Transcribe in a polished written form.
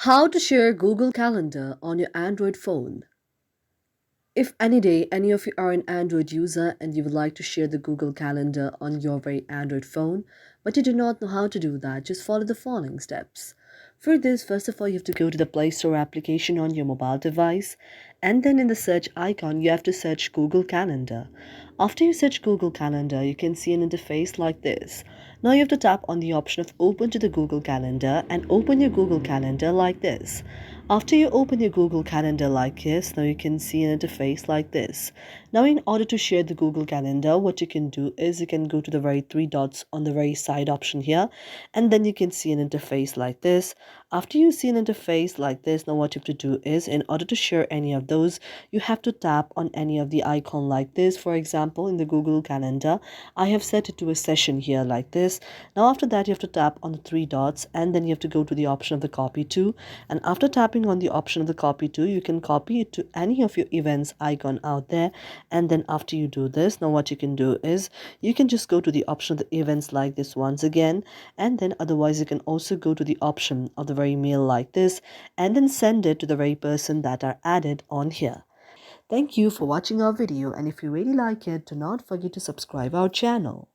How to share Google Calendar on your Android phone. If any day any of you are an Android user and you would like to share the Google Calendar on your very Android phone, but you do not know how to do that, just follow the following steps. For this, first of all, you have to go to the Play Store application on your mobile device, and then in the search icon, you have to search Google Calendar. After you search Google Calendar, you can see an interface like this. Now you have to tap on the option of Open to the Google Calendar and open your Google Calendar like this. After you open your Google Calendar like this, now you can see an interface like this. Now in order to share the Google Calendar, what you can do is you can go to the very three dots on the very side option here, and then you can see an interface like this. After you see an interface like this, now what you have to do is in order to share any of those, you have to tap on any of the icon like this. For example, in the Google Calendar, I have set it to a session here like this. Now after that, you have to tap on the three dots, and then you have to go to the option of the copy to, and after tapping on the option of the copy to, you can copy it to any of your events icon out there. And then after you do this, now what you can do is you can just go to the option of the events like this once again, and then otherwise you can also go to the option of the very mail like this, and then send it to the very person that are added on here. Thank you for watching our video, and if you really like it, do not forget to subscribe our channel.